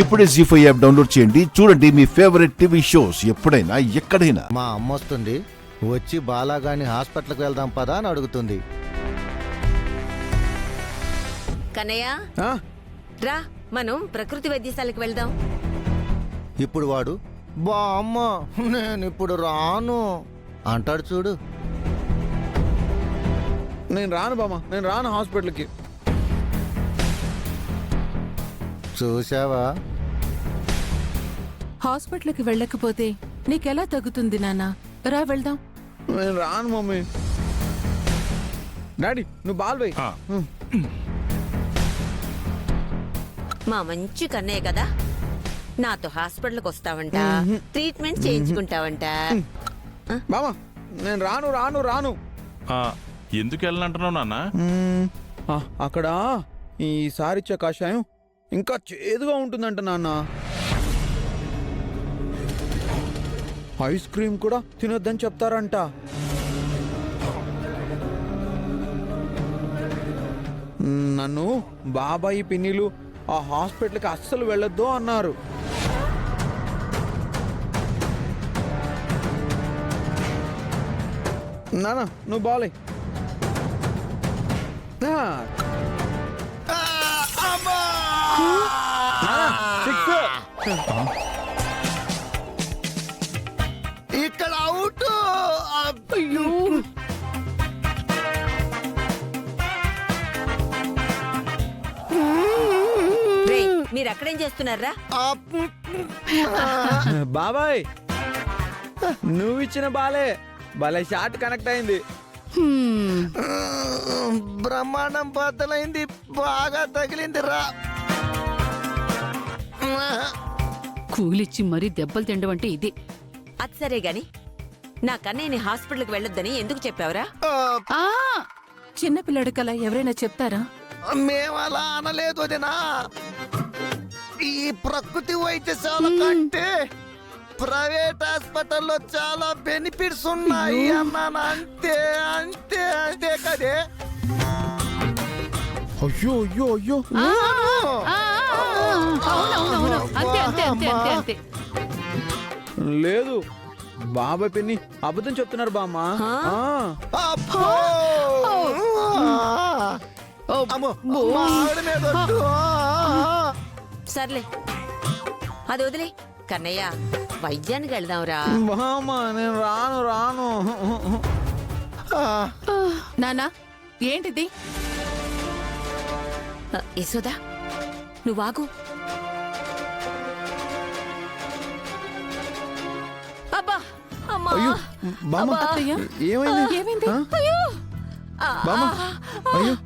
ఇప్పుడే జీ5 app download చేయండి. చూడండి మీ ఫేవరెట్ టీవీ షోస్ ఎప్పుడైనా ఎక్కడైనా. మా అమ్మ వస్తుంది, వచ్చి బాలాగాని హాస్పిటల్కి వెళ్దాం పదా అని అడుగుతుంది. కన్నయ్య రా, మనం ప్రకృతి వైద్యశాలకు వెళ్దాం. ఇప్పుడు వాడు బా అమ్మ నేను ఇప్పుడు రాను అంటాడు చూడు. నేను రాను బామ్మ, నేను రాను హాస్పిటల్కి. చూసావా, హాస్పిటల్కి వెళ్ళకపోతే నీకెలా తగ్గుతుంది నాన్న? రా వెళ్దాం. నేను రాను మమ్మీ. డాడీ నువ్వు బాల్ పోయి. మా మంచి కన్నయ్య కదా, నాతో హాస్పిటల్కి వస్తావంట, ట్రీట్మెంట్ చేయించుకుంటావంట. బామ్మ నేను రాను రాను రాను. ఎందుకు వెళ్ళనంటున్నావు నాన్న? అక్కడ ఈసారి ఇచ్చే కషాయం ఇంకా చేదుగా ఉంటుందంట నాన్న. ఐస్ క్రీమ్ కూడా తినొద్దని చెప్తారంట. నన్ను బాబాయి పిన్నిలు ఆ హాస్పిటల్కి అస్సలు వెళ్ళొద్దు అన్నారు. నాన్న నువ్వు బాలే. ఇక్కడ అవుట్. మీరు అక్కడేం చేస్తున్నారా? బాబాయ్ నువ్వు ఇచ్చిన బాలే బాలే షాట్ కనెక్ట్ అయింది. బ్రహ్మాండం బద్దలైంది, బాగా తగిలింది రా. కూలిచ్చి మరీ దెబ్బలు తినడం అంటే ఇదే. అది సరే గాని, నా కన్నయ్యని హాస్పిటల్కి వెళ్ళొద్దని ఎందుకు చెప్పావురా? ఆ చిన్నపిల్లడి కల ఎవరైనా చెప్తారా? మేమలా అనలేదు వదినా. ఈ ప్రకృతి వైద్యశాల కంటే ప్రైవేట్ హాస్పిటల్లో చాలా బెనిఫిట్స్ ఉన్నాయి అన్నాను. అంతే అంతే అంతే కదే. అయ్యో అయ్యో అయ్యో. అవునవునవును, అంతే అంతే అంతే అంతే అంతే. లేదు బాబాయ్ పిన్ని అబద్ధం చెప్తున్నారు బామ్మ. సర్లే అది వదిలే. కన్నయ్య వైద్యానికి వెళ్దాంరా. బామ్మ నేను రాను రాను. నానా ఏంటిది? యశోదా నువ్వాగు. అబ్బా అమ్మా. అయ్యో బామ్మ అత్తయ్య ఏమైంది? ఏమైంది? అయ్యో బామ్మ అయ్యో.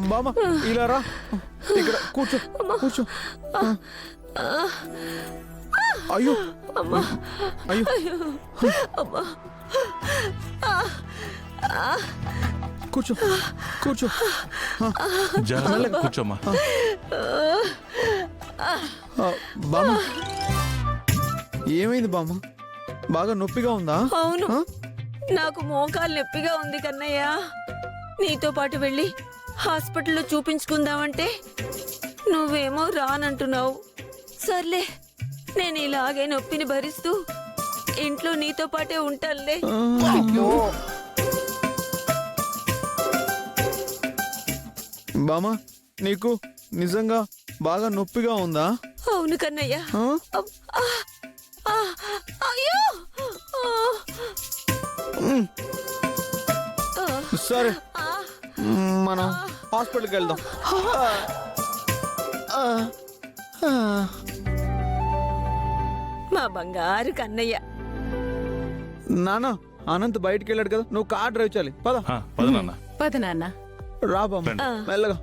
బామ్మ ఇలా రా, ఇక్కడ కూర్చో కూర్చో. అయ్యో అయ్యో. కూర్చో కూర్చో. జాగ్రత్తగా కూర్చోమ్మా. బామ్మ ఏమైంది బామ్మ? బాగా నొప్పిగా ఉందా? అవును, నాకు మోకాలు నొప్పిగా ఉంది కన్నయ్య. నీతో పాటు వెళ్ళి హాస్పిటల్లో చూపించుకుందామంటే నువ్వేమో రానంటున్నావు. సర్లే, నేను ఇలాగే నొప్పిని భరిస్తూ ఇంట్లో నీతో పాటే ఉంటానులే. బామ్మ నీకు నిజంగా బాగా నొప్పిగా ఉందా? అవును కన్నయ్య. అయ్యో. సరే మనం హాస్పిటల్కి వెళ్దాం. మా బంగారు కన్నయ్య. నాన్న అనంత్ బయటికి వెళ్ళాడు కదా, నువ్వు కార్ డ్రైవ్ చేయాలి. పద పద నాన్న. పద నాన్న. రా బామ్మ మెల్లగా.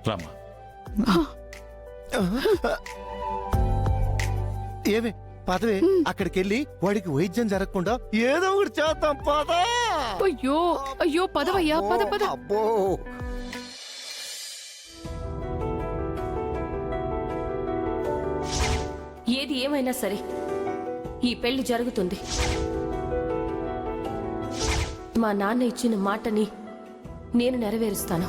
రామ్మా. ఏమే పదవే, అక్కడికి వెళ్ళి వాడికి వైద్యం జరగకుండా ఏదో ఒకటి చేద్దాం పదా. అయ్యో అయ్యో పదవయ్యా, పద పద. అబ్బో ఏది ఏమైనా సరే ఈ పెళ్లి జరుగుతుంది. మా నాన్న ఇచ్చిన మాటని నేను నెరవేరుస్తాను.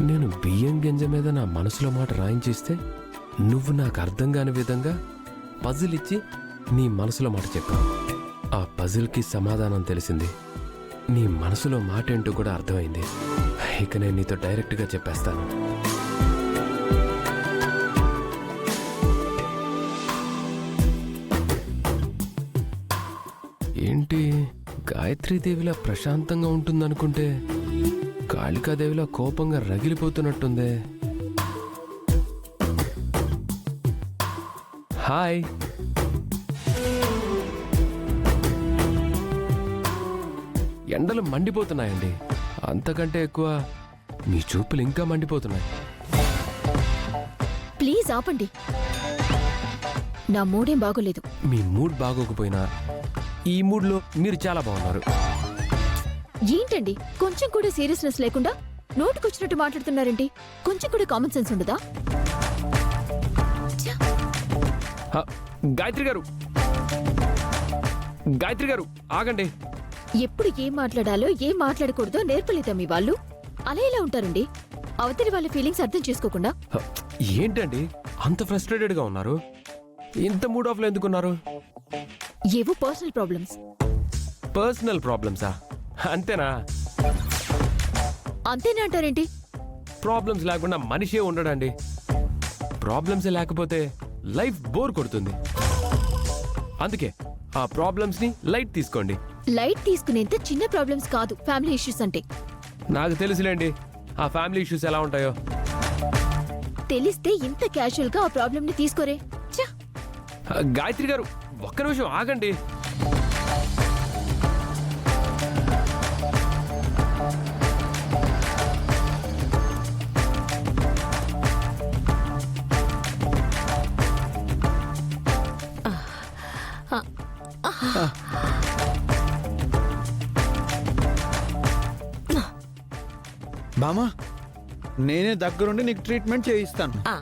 నేను బియ్యం గింజ మీద నా మనసులో మాట రాయించేస్తే నువ్వు నాకు అర్థం కాని విధంగా పజిల్ ఇచ్చి నీ మనసులో మాట చెప్పావు. ఆ పజిల్కి సమాధానం తెలిసింది. నీ మనసులో మాట ఏంటో కూడా అర్థమైంది. ఇక నేను నీతో డైరెక్ట్గా చెప్పేస్తాను. ఏంటి గాయత్రీదేవిలా ప్రశాంతంగా ఉంటుందనుకుంటే కాళికాదేవిలా కోపంగా రగిలిపోతున్నట్టుందే. హాయ్. ఎండలు మండిపోతున్నాయండి. అంతకంటే ఎక్కువ మీ చూపులు ఇంకా మండిపోతున్నాయి. ప్లీజ్ ఆపండి, నా మూడేం బాగోలేదు. మీ మూడ్ బాగోకపోయినా ఈ మూడ్లో మీరు చాలా బాగున్నారు. ఏంటండి కొంచెం కూడా సీరియస్నెస్ లేకుండా నోటుకొచ్చినట్టు మాట్లాడుతున్నారేంటి? కొంచెం కూడా కామన్ సెన్స్ ఉండదా? హ, గాయత్రి గారు, గాయత్రి గారు ఆగండి. ఎప్పుడు ఏం మాట్లాడాలో ఏం మాట్లాడకూడదో నేర్పలేదా మీ వాళ్ళు? అలా ఎలా ఉంటారండి అవతలి వాళ్ళ ఫీలింగ్స్ అర్థం చేసుకోకుండా? హ, ఏంటండి అంత ఫ్రస్ట్రేటెడ్గా ఉన్నారు? ఇంత మూడ్ ఆఫ్లో ఎందుకున్నారు? ఏవో పర్సనల్ ప్రాబ్లమ్స్. పర్సనల్ ప్రాబ్లమ్సా? అంతేనా? అంతేనా అంటారేంటి? ప్రాబ్లమ్స్ లేకుండా మనిషే ఉండడండి. ప్రాబ్లమ్స్ లేకపోతే లైఫ్ బోర్ కొడుతుంది. అందుకే ఆ ప్రాబ్లమ్స్ ని లైట్ తీసుకోండి. లైట్ తీసుకునేంత చిన్న ప్రాబ్లమ్స్ కాదు ఫ్యామిలీ ఇష్యూస్ అంటే. నాకు తెలుసులేండి ఆ ఫ్యామిలీ ఇష్యూస్ ఎలా ఉంటాయో. తెలిస్తే ఇంత క్యాజువల్ గా ఆ ప్రాబ్లమ్ ని తీసుకోరే. ఛ! గాయత్రి గారు ఒక్క నిమిషం ఆగండి. బామా, నేనే దగ్గరుండి నీకు ట్రీట్మెంట్ చేయిస్తాను. ఆ,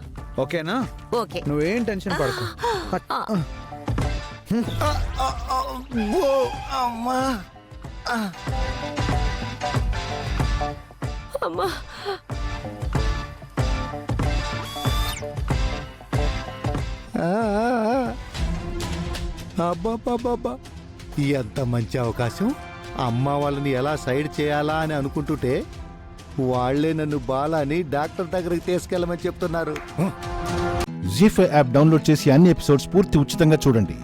ఓకేనా? ఓకే. నువ్వేం టెన్షన్ పడకు. అబ్బో, అమ్మా. అమ్మా, అబ్బా, ఎంత మంచి అవకాశం. అమ్మ వాళ్ళని ఎలా సైడ్ చేయాలా అని అనుకుంటుంటే వాళ్లే నన్ను బాలాని డాక్టర్ దగ్గరికి తీసుకెళ్ళమని చెప్తున్నారు. జీ5 యాప్ డౌన్లోడ్ చేసి అన్ని ఎపిసోడ్స్ పూర్తి ఉచితంగా చూడండి.